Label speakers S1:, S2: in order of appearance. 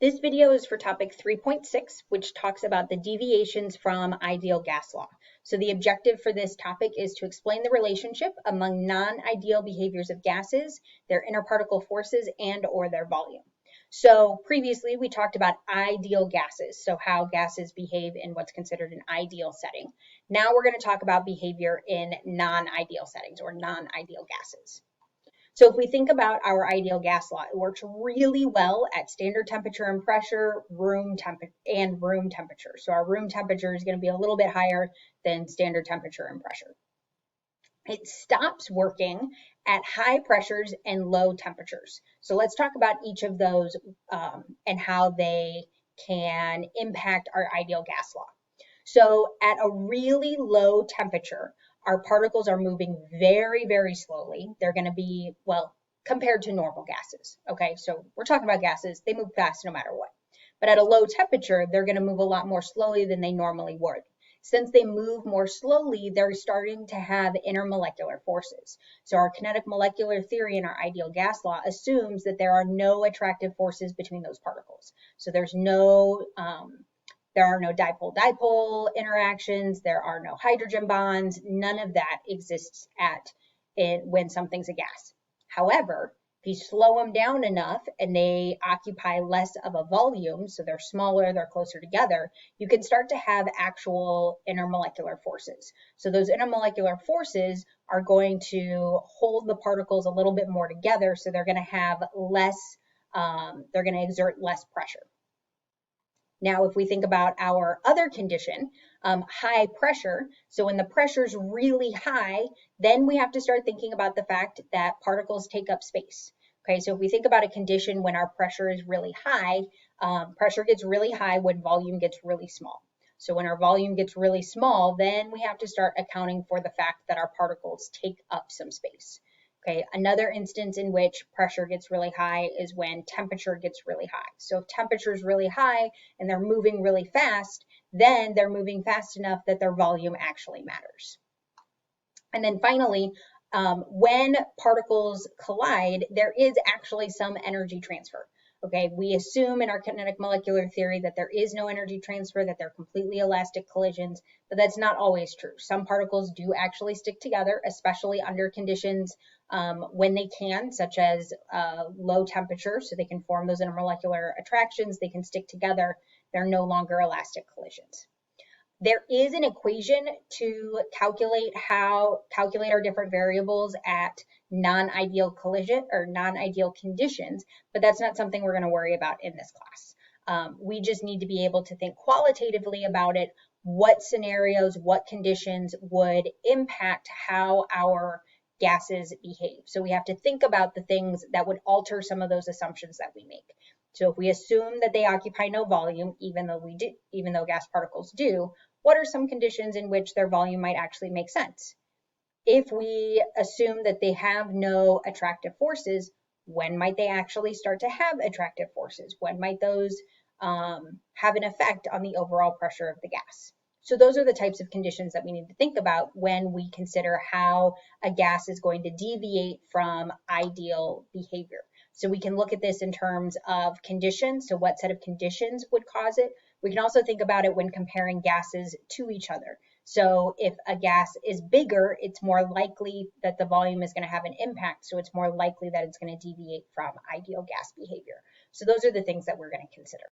S1: This video is for topic 3.6, which talks about the deviations from ideal gas law. So the objective for this topic is to explain the relationship among non-ideal behaviors of gases, their interparticle forces, and or their volume. So previously we talked about ideal gases, so how gases behave in what's considered an ideal setting. Now we're going to talk about behavior in non-ideal settings or non-ideal gases. So if we think about our ideal gas law, it works really well at standard temperature and pressure, room temperature. So our room temperature is going to be a little bit higher than standard temperature and pressure. It stops working at high pressures and low temperatures. So let's talk about each of those and how they can impact our ideal gas law. So at a really low temperature, our particles are moving very, very slowly. They're going to be, well, compared to normal gases. Okay, so we're talking about gases, they move fast no matter what. But at a low temperature, they're going to move a lot more slowly than they normally would. Since they move more slowly, they're starting to have intermolecular forces. So our kinetic molecular theory in our ideal gas law assumes that there are no attractive forces between those particles. So there are no dipole-dipole interactions, there are no hydrogen bonds, none of that exists when something's a gas. However, if you slow them down enough and they occupy less of a volume, so they're smaller, they're closer together, you can start to have actual intermolecular forces. So those intermolecular forces are going to hold the particles a little bit more together, so they're going to have they're going to exert less pressure. Now, if we think about our other condition, high pressure, so when the pressure is really high, then we have to start thinking about the fact that particles take up space. Okay, so if we think about a condition when our pressure is really high, pressure gets really high when volume gets really small. So when our volume gets really small, then we have to start accounting for the fact that our particles take up some space. Okay, another instance in which pressure gets really high is when temperature gets really high. So if temperature is really high and they're moving really fast, then they're moving fast enough that their volume actually matters. And then finally, when particles collide, there is actually some energy transfer. Okay, we assume in our kinetic molecular theory that there is no energy transfer, that they're completely elastic collisions, but that's not always true. Some particles do actually stick together, especially under conditions when they can, such as low temperature, so they can form those intermolecular attractions, they can stick together, they're no longer elastic collisions. There is an equation to calculate our different variables at non-ideal collision or non-ideal conditions, but that's not something we're going to worry about in this class. We just need to be able to think qualitatively about it, what scenarios, what conditions would impact how our gases behave. So we have to think about the things that would alter some of those assumptions that we make. So if we assume that they occupy no volume, even though gas particles do, what are some conditions in which their volume might actually make sense? If we assume that they have no attractive forces, when might they actually start to have attractive forces? When might those have an effect on the overall pressure of the gas? So those are the types of conditions that we need to think about when we consider how a gas is going to deviate from ideal behavior. So we can look at this in terms of conditions, so what set of conditions would cause it. We can also think about it when comparing gases to each other. So if a gas is bigger, it's more likely that the volume is going to have an impact, so it's more likely that it's going to deviate from ideal gas behavior. So those are the things that we're going to consider.